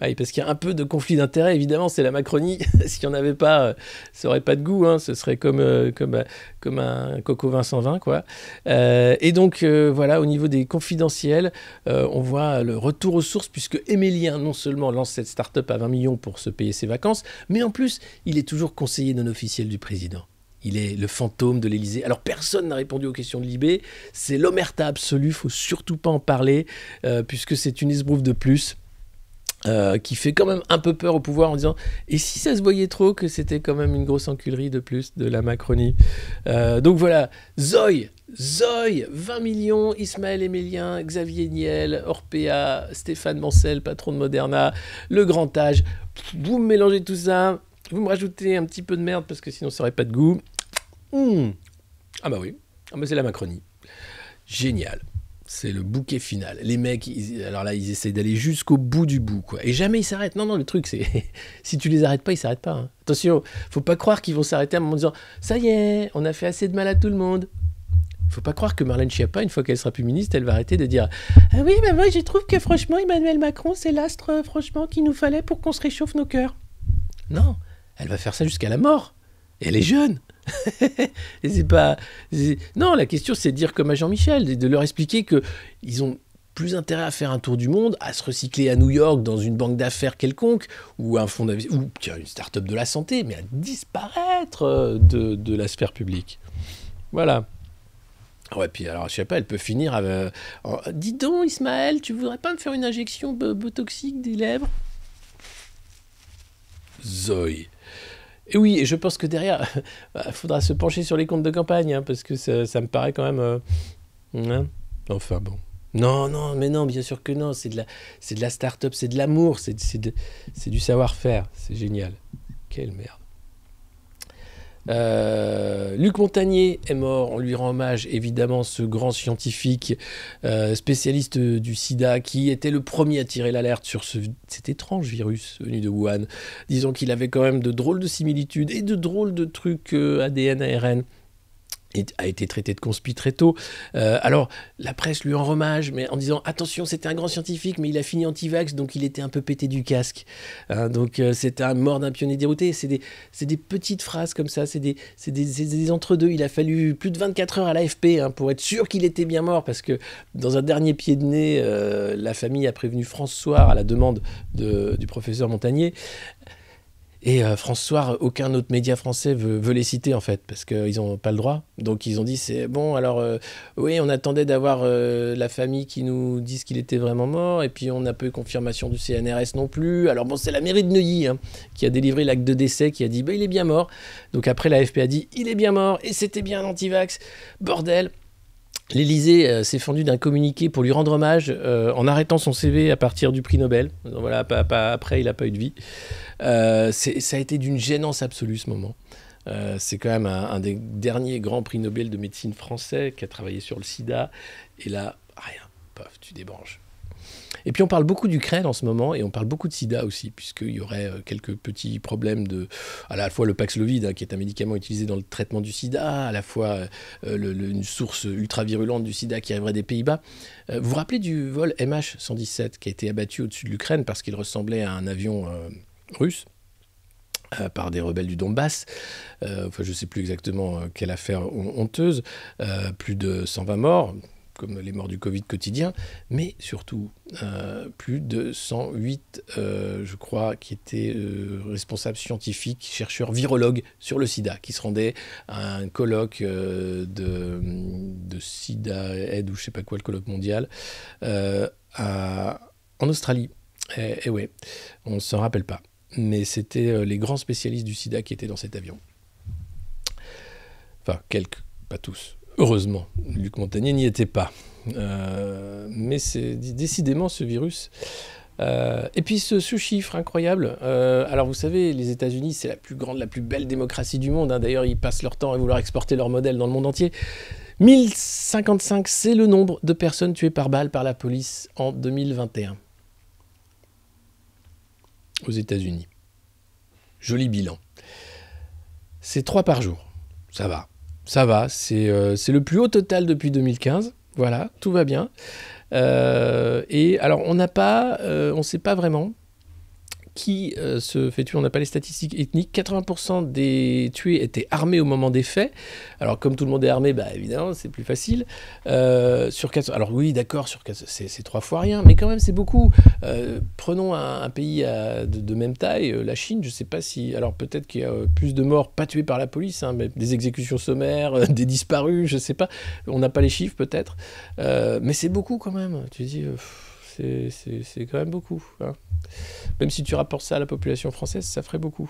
S2: Oui, parce qu'il y a un peu de conflit d'intérêts, évidemment, c'est la Macronie. S'il n'y en avait pas, ça n'aurait pas de goût, hein. Ce serait comme un Coco Vincent 20, quoi. Et donc, voilà, au niveau des confidentiels, on voit le retour aux sources, puisque Émélien, non seulement lance cette start-up à 20 millions pour se payer ses vacances, mais en plus, il est toujours conseiller non officiel du président. Il est le fantôme de l'Élysée. Alors, personne n'a répondu aux questions de Libé. C'est l'omerta absolue, il ne faut surtout pas en parler, puisque c'est une esbrouffe de plus. Qui fait quand même un peu peur au pouvoir en disant « Et si ça se voyait trop que c'était quand même une grosse enculerie de plus de la Macronie ?» Donc voilà, Zoï, 20 millions, Ismaël Émélien, Xavier Niel, Orpea, Stéphane Mancel, patron de Moderna, le grand âge. Vous me mélangez tout ça, vous me rajoutez un petit peu de merde parce que sinon ça n'aurait pas de goût. Ah bah oui, c'est la Macronie. Génial. C'est le bouquet final. Les mecs, alors là, ils essayent d'aller jusqu'au bout du bout, quoi. Et jamais ils s'arrêtent. Non, le truc, c'est... si tu les arrêtes pas, ils s'arrêtent pas. Hein. Attention, faut pas croire qu'ils vont s'arrêter à un moment en disant « Ça y est, on a fait assez de mal à tout le monde. » Faut pas croire que Marlène Schiappa, une fois qu'elle sera plus ministre, elle va arrêter de dire « Ah oui, mais moi, je trouve que franchement, Emmanuel Macron, c'est l'astre, franchement, qu'il nous fallait pour qu'on se réchauffe nos cœurs. » Non, elle va faire ça jusqu'à la mort. Et elle est jeune. Et non, la question c'est de dire comme à Jean-Michel, de leur expliquer qu'ils ont plus intérêt à faire un tour du monde, à se recycler à New York dans une banque d'affaires quelconque ou un fonds d'investissement ou une start-up de la santé, mais à disparaître de la sphère publique. Voilà. Ouais, puis alors je sais pas, elle peut finir avec dis donc Ismaël, tu voudrais pas me faire une injection botoxique des lèvres? Zoï. Et oui, et je pense que derrière, il faudra se pencher sur les comptes de campagne, hein, parce que ça me paraît quand même... hein, enfin bon. Non, mais non, bien sûr que non. C'est de la start-up, c'est de l'amour, c'est du savoir-faire. C'est génial. Quelle merde. Luc Montagnier est mort, on lui rend hommage évidemment, ce grand scientifique spécialiste du sida qui était le premier à tirer l'alerte sur cet étrange virus venu de Wuhan, disons qu'il avait quand même de drôles de similitudes et de drôles de trucs ADN, ARN a été traité de conspi très tôt. Alors, la presse lui en rend hommage, mais en disant « Attention, c'était un grand scientifique, mais il a fini anti-vax, donc il était un peu pété du casque. » Donc, c'était un mort d'un pionnier dérouté. C'est des petites phrases comme ça, c'est des entre-deux. Il a fallu plus de 24 heures à l'AFP pour être sûr qu'il était bien mort, parce que dans un dernier pied de nez, la famille a prévenu France Soir à la demande du professeur Montagnier. Et France Soir, aucun autre média français veut les citer, en fait, parce qu'ils n'ont pas le droit. Donc, ils ont dit, c'est bon, alors, oui, on attendait d'avoir la famille qui nous dise qu'il était vraiment mort, et puis on n'a pas eu confirmation du CNRS non plus. Alors, bon, c'est la mairie de Neuilly qui a délivré l'acte de décès, qui a dit, il est bien mort. Donc, après, l'AFP a dit, il est bien mort, et c'était bien un anti-vax. Bordel. L'Élysée s'est fendu d'un communiqué pour lui rendre hommage en arrêtant son CV à partir du prix Nobel. Donc, voilà, après, il n'a pas eu de vie. Ça a été d'une gênance absolue ce moment. C'est quand même un des derniers grands prix Nobel de médecine français qui a travaillé sur le sida. Et là, rien, paf, tu débranches. Et puis on parle beaucoup d'Ukraine en ce moment et on parle beaucoup de sida aussi, puisqu'il y aurait quelques petits problèmes à la fois le Paxlovid, qui est un médicament utilisé dans le traitement du sida, à la fois une source ultra-virulente du sida qui arriverait des Pays-Bas. Vous vous rappelez du vol MH117 qui a été abattu au-dessus de l'Ukraine parce qu'il ressemblait à un avion russe par des rebelles du Donbass. Je ne sais plus exactement quelle affaire honteuse. Plus de 120 morts, comme les morts du Covid quotidien, mais surtout plus de 108, je crois, qui étaient responsables scientifiques, chercheurs, virologues sur le sida, qui se rendaient à un colloque de Sida Aid, ou je ne sais pas quoi, le colloque mondial, en Australie. Et ouais, on ne s'en rappelle pas. Mais c'était les grands spécialistes du sida qui étaient dans cet avion. Enfin, quelques, pas tous. Heureusement, Luc Montagnier n'y était pas. Mais c'est décidément ce virus. Et puis ce chiffre incroyable. Alors vous savez, les États-Unis, c'est la plus grande, la plus belle démocratie du monde. D'ailleurs, ils passent leur temps à vouloir exporter leur modèle dans le monde entier. 1055, c'est le nombre de personnes tuées par balle par la police en 2021. Aux États-Unis. Joli bilan. C'est 3 par jour. Ça va. C'est le plus haut total depuis 2015. Voilà, tout va bien. Et alors, on ne sait pas vraiment qui se fait tuer. On n'a pas les statistiques ethniques. 80% des tués étaient armés au moment des faits. Alors, comme tout le monde est armé, évidemment, c'est plus facile. Sur 400, alors oui, d'accord, sur 400, c'est 3 fois rien, mais quand même, c'est beaucoup. Prenons un pays de même taille, la Chine, je ne sais pas si... Alors, peut-être qu'il y a plus de morts pas tués par la police, mais des exécutions sommaires, des disparus, je ne sais pas. On n'a pas les chiffres, peut-être. Mais c'est beaucoup, quand même. Tu dis... c'est quand même beaucoup. Même si tu rapportes ça à la population française, ça ferait beaucoup.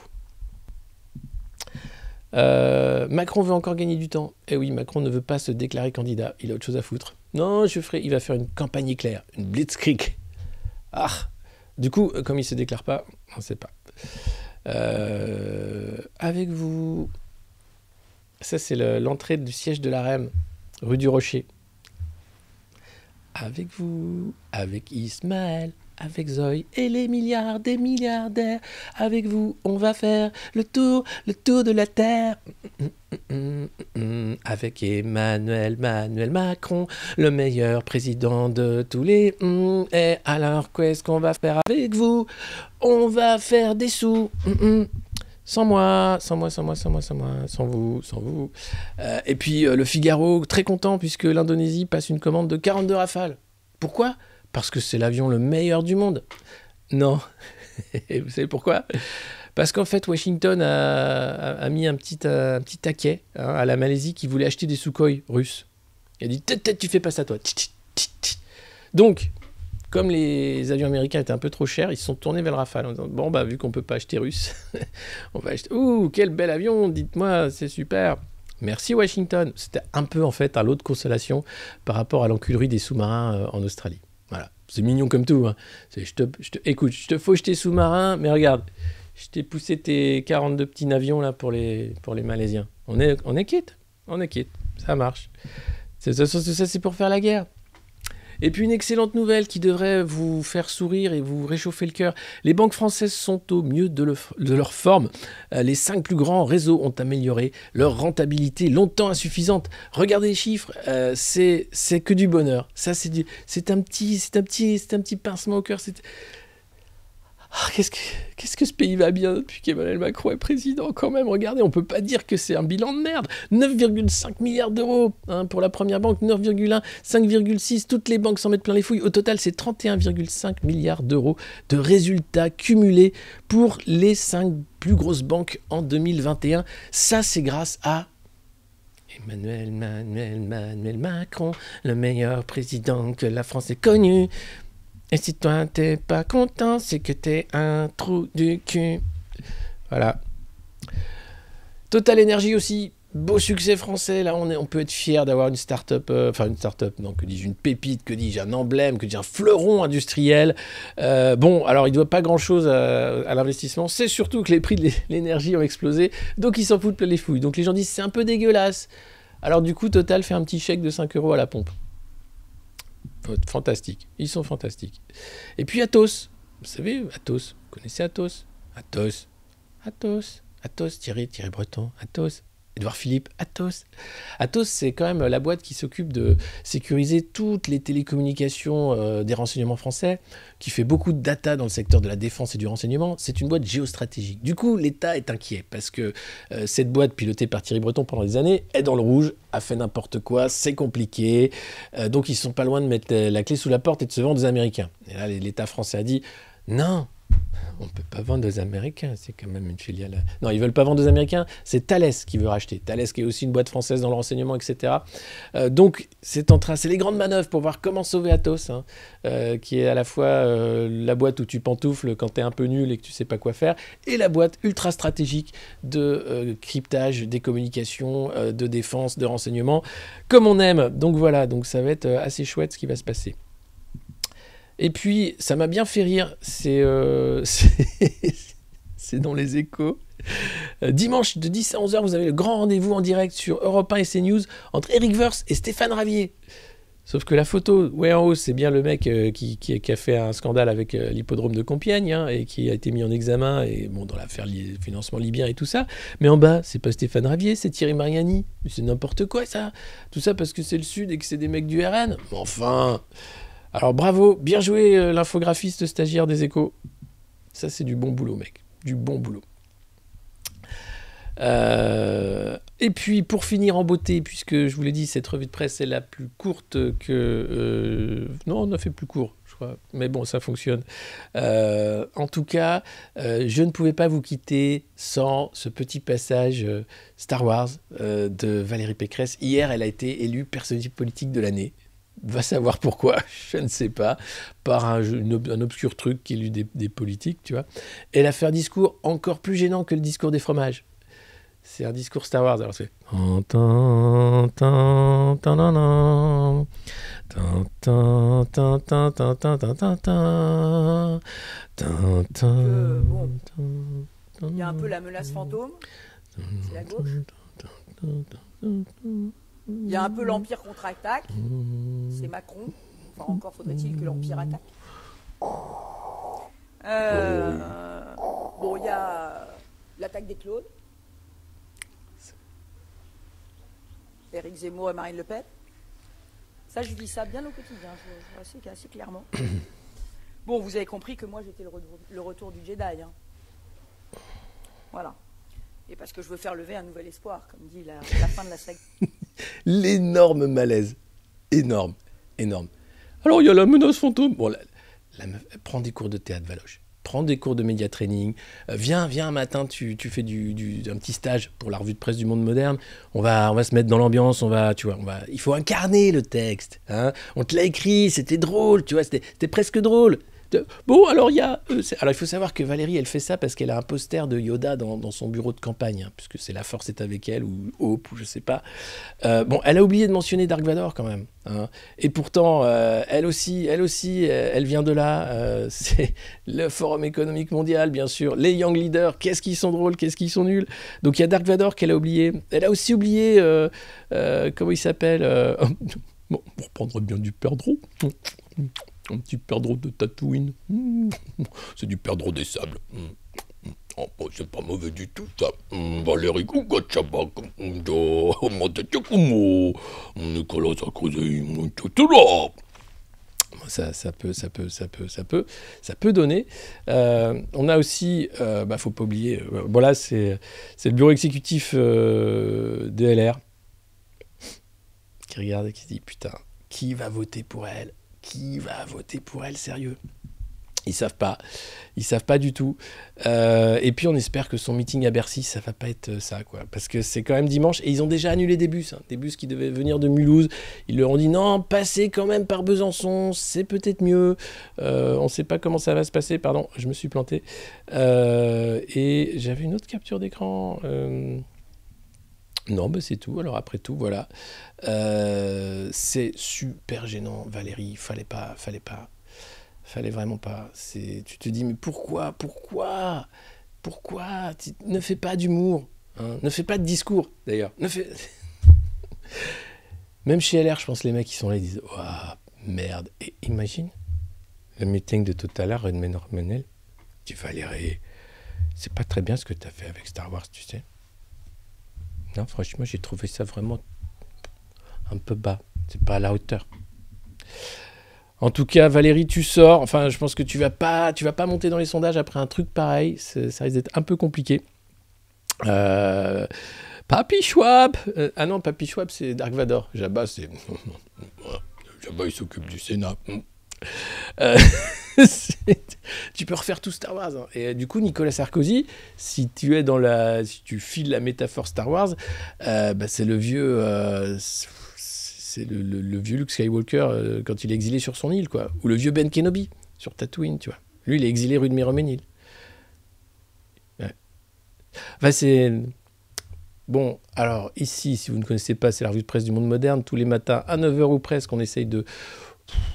S2: Macron veut encore gagner du temps. Eh oui, Macron ne veut pas se déclarer candidat. Il a autre chose à foutre. Non, il va faire une campagne éclair, une blitzkrieg. Du coup, comme il ne se déclare pas, on ne sait pas. Avec vous... Ça, c'est l'entrée du siège de la REM, rue du Rocher. Avec vous, avec Ismaël, avec Zoé et les milliards des milliardaires. Avec vous, on va faire le tour de la Terre. Avec Emmanuel Macron, le meilleur président de tous les... Et alors, qu'est-ce qu'on va faire avec vous? On va faire des sous. Sans moi, sans vous. Et puis le Figaro, très content puisque l'Indonésie passe une commande de 42 Rafales. Pourquoi? Parce que c'est l'avion le meilleur du monde. Non. Et vous savez pourquoi? Parce qu'en fait, Washington a mis un petit taquet à la Malaisie qui voulait acheter des Sukhoi russes. Il a dit, tu fais pas ça toi. Donc, comme les avions américains étaient un peu trop chers, ils se sont tournés vers le Rafale en disant, bon, vu qu'on peut pas acheter russe, on va acheter... Ouh, quel bel avion, dites-moi, c'est super. Merci Washington. C'était un peu, en fait, un lot de consolation par rapport à l'enculerie des sous-marins en Australie. Voilà, c'est mignon comme tout. Écoute, je te fauche tes sous-marins, mais regarde, je t'ai poussé tes 42 petits avions là pour les Malaisiens. On est quitte, ça marche. Ça, c'est pour faire la guerre. Et puis une excellente nouvelle qui devrait vous faire sourire et vous réchauffer le cœur. Les banques françaises sont au mieux de leur forme. Les 5 plus grands réseaux ont amélioré leur rentabilité longtemps insuffisante. Regardez les chiffres, c'est que du bonheur. Ça, c'est un petit pincement au cœur. Qu'est-ce que ce pays va bien depuis qu'Emmanuel Macron est président quand même. Regardez, on peut pas dire que c'est un bilan de merde. 9,5 milliards d'euros pour la première banque, 9,1, 5,6, toutes les banques s'en mettent plein les fouilles. Au total, c'est 31,5 milliards d'euros de résultats cumulés pour les 5 plus grosses banques en 2021. Ça, c'est grâce à Emmanuel Macron, le meilleur président que la France ait connu. Et si toi t'es pas content, c'est que t'es un trou du cul. Voilà. Total Energy aussi, beau succès français. Là, on peut être fier d'avoir une start-up, non, que dis-je, une pépite, que dis-je, un emblème, que dis-je, un fleuron industriel. Bon, alors il ne doit pas grand-chose à l'investissement. C'est surtout que les prix de l'énergie ont explosé, donc ils s'en foutent plein les fouilles. Donc les gens disent c'est un peu dégueulasse. Alors du coup, Total fait un petit chèque de 5 € à la pompe. Fantastique, ils sont fantastiques. Et puis Atos, vous savez, Atos, vous connaissez Atos, Thierry Breton, Atos, Édouard Philippe, Atos. Atos, c'est quand même la boîte qui s'occupe de sécuriser toutes les télécommunications des renseignements français, qui fait beaucoup de data dans le secteur de la défense et du renseignement. C'est une boîte géostratégique. Du coup, l'État est inquiet parce que cette boîte pilotée par Thierry Breton pendant des années est dans le rouge, a fait n'importe quoi, c'est compliqué. Donc, ils sont pas loin de mettre la clé sous la porte et de se vendre aux Américains. Et là, l'État français a dit non. On ne peut pas vendre aux Américains, c'est quand même une filiale. Non, ils ne veulent pas vendre aux Américains, c'est Thales qui veut racheter. Thales qui est aussi une boîte française dans le renseignement, etc. Donc, c'est les grandes manœuvres pour voir comment sauver Atos, qui est à la fois la boîte où tu pantoufles quand tu es un peu nul et que tu ne sais pas quoi faire, et la boîte ultra stratégique de cryptage, des communications, de défense, de renseignement, comme on aime. Donc voilà, donc ça va être assez chouette ce qui va se passer. Et puis, ça m'a bien fait rire, c'est dans les Échos. Dimanche de 10 à 11h, vous avez le grand rendez-vous en direct sur Europe 1 et CNews entre Éric Woerth et Stéphane Ravier. Sauf que la photo, ouais, en haut, c'est bien le mec qui a fait un scandale avec l'hippodrome de Compiègne et qui a été mis en examen et bon, dans l'affaire financement libyen et tout ça. Mais en bas, c'est pas Stéphane Ravier, c'est Thierry Mariani. C'est n'importe quoi, ça. Tout ça parce que c'est le Sud et que c'est des mecs du RN. Mais enfin... Alors bravo, bien joué l'infographiste stagiaire des Échos. Ça c'est du bon boulot mec, du bon boulot. Et puis pour finir en beauté, puisque je vous l'ai dit, cette revue de presse est la plus courte que... non, on a fait plus court, je crois, mais bon, ça fonctionne. En tout cas, je ne pouvais pas vous quitter sans ce petit passage Star Wars de Valérie Pécresse. Hier, elle a été élue personnalité politique de l'année. Va savoir pourquoi, je ne sais pas, par un obscur truc qui est lu des politiques, tu vois. Elle a fait un discours encore plus gênant que le discours des fromages. C'est un discours Star Wars, alors c'est...
S5: Il y a un peu la menace fantôme, c'est la gauche. Il y a un peu l'Empire contre-attaque, c'est Macron. Enfin, encore faudrait-il que l'Empire attaque. Bon, il y a l'attaque des Claudes. Éric Zemmour et Marine Le Pen. Ça, je dis ça bien au quotidien, je vois assez clairement. Bon, vous avez compris que moi, j'étais le retour du Jedi. Hein. Voilà. Et parce que je veux faire lever un nouvel espoir, comme dit la fin de la saga.
S2: L'énorme malaise. Énorme. Alors, il y a la menace fantôme. Bon, la meuf, prends des cours de théâtre, Valoche. Prends des cours de média training. Viens un matin, tu fais un petit stage pour la revue de presse du Monde Moderne. On va se mettre dans l'ambiance. Il faut incarner le texte. Hein. On te l'a écrit, c'était drôle, tu vois, c'était presque drôle. Bon, alors il faut savoir que Valérie, elle fait ça parce qu'elle a un poster de Yoda dans son bureau de campagne, hein, puisque c'est La Force est avec elle, ou Hope, ou je sais pas. Bon, elle a oublié de mentionner Dark Vador quand même. Hein. Et pourtant, elle aussi, elle vient de là. C'est le Forum économique mondial, bien sûr. Les Young Leaders, qu'est-ce qu'ils sont drôles, qu'est-ce qu'ils sont nuls. Donc il y a Dark Vador qu'elle a oublié. Elle a aussi oublié, comment il s'appelle Bon, on reprendrait bien du perdreau. Un petit perdreau de Tatooine. C'est du perdreau des sables. Oh, c'est pas mauvais du tout, ça. Valérie Gugachaba, Nicolas Sarkozy, ça peut donner. On a aussi, faut pas oublier, voilà, c'est le bureau exécutif de LR qui regarde et qui se dit, putain, qui va voter pour elle? Qui va voter pour elle, sérieux? Ils savent pas du tout. Et puis on espère que son meeting à Bercy, ça va pas être ça, quoi. Parce que c'est quand même dimanche et ils ont déjà annulé des bus qui devaient venir de Mulhouse. Ils leur ont dit non, passez quand même par Besançon, c'est peut-être mieux. On sait pas comment ça va se passer, pardon, je me suis planté. Et j'avais une autre capture d'écran. Non, c'est tout. Alors après tout, voilà. C'est super gênant, Valérie. Fallait vraiment pas. Tu te dis, mais pourquoi ne fais pas d'humour, hein, ne fais pas de discours, d'ailleurs. Même chez LR, je pense les mecs qui sont là, ils disent, oh, merde. Et imagine, le meeting de tout à l'heure, Redman Hormonel, tu Valérie, c'est pas très bien ce que tu as fait avec Star Wars, tu sais. Non, franchement, j'ai trouvé ça vraiment un peu bas. C'est pas à la hauteur. En tout cas, Valérie, tu sors. Enfin, je pense que tu vas pas monter dans les sondages après un truc pareil. Ça risque d'être un peu compliqué. Papy Schwab. Ah non, Papy Schwab, c'est Dark Vador. Jabba, c'est... Jabba, il s'occupe du Sénat. Tu peux refaire tout Star Wars. Hein. Et du coup, Nicolas Sarkozy, si tu files la métaphore Star Wars, c'est le vieux... c'est le vieux Luke Skywalker quand il est exilé sur son île, quoi. Ou le vieux Ben Kenobi sur Tatooine, tu vois. Lui, il est exilé rue de Méroménil. Ouais. Enfin, c'est... Bon, alors, ici, si vous ne connaissez pas, c'est la revue de presse du Monde Moderne. Tous les matins, à 9h ou presque, on essaye de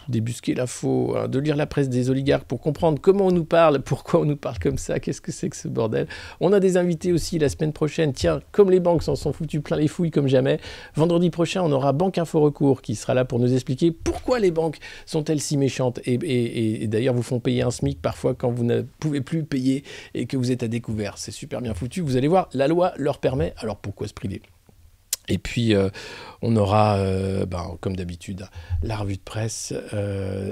S2: débusquer l'info, hein, de lire la presse des oligarques pour comprendre comment on nous parle, pourquoi on nous parle comme ça, qu'est-ce que c'est que ce bordel. On a des invités aussi la semaine prochaine. Tiens, comme les banques s'en sont foutus plein les fouilles comme jamais, vendredi prochain, on aura Banque Info Recours qui sera là pour nous expliquer pourquoi les banques sont-elles si méchantes et d'ailleurs vous font payer un SMIC parfois quand vous ne pouvez plus payer et que vous êtes à découvert. C'est super bien foutu. Vous allez voir, la loi leur permet, alors pourquoi se priver ? Et puis, on aura, comme d'habitude, la revue de presse.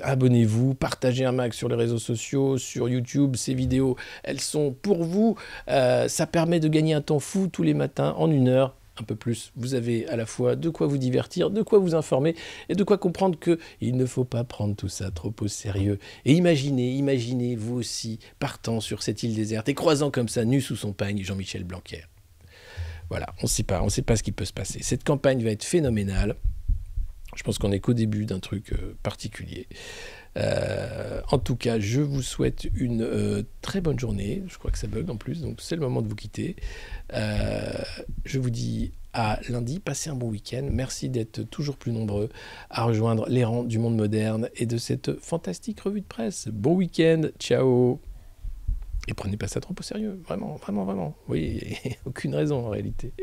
S2: Abonnez-vous, partagez un max sur les réseaux sociaux, sur YouTube. Ces vidéos, elles sont pour vous. Ça permet de gagner un temps fou tous les matins en 1 heure. Un peu plus, vous avez à la fois de quoi vous divertir, de quoi vous informer et de quoi comprendre qu'il ne faut pas prendre tout ça trop au sérieux. Et imaginez vous aussi partant sur cette île déserte et croisant comme ça, nu sous son pagne, Jean-Michel Blanquer. Voilà, on ne sait pas ce qui peut se passer. Cette campagne va être phénoménale. Je pense qu'on n'est qu'au début d'un truc particulier. En tout cas, je vous souhaite une très bonne journée. Je crois que ça bug en plus, donc c'est le moment de vous quitter. Je vous dis à lundi. Passez un bon week-end. Merci d'être toujours plus nombreux à rejoindre les rangs du Monde Moderne et de cette fantastique revue de presse. Bon week-end. Ciao. Et prenez pas ça trop au sérieux, vraiment. Oui, il n'y a aucune raison en réalité.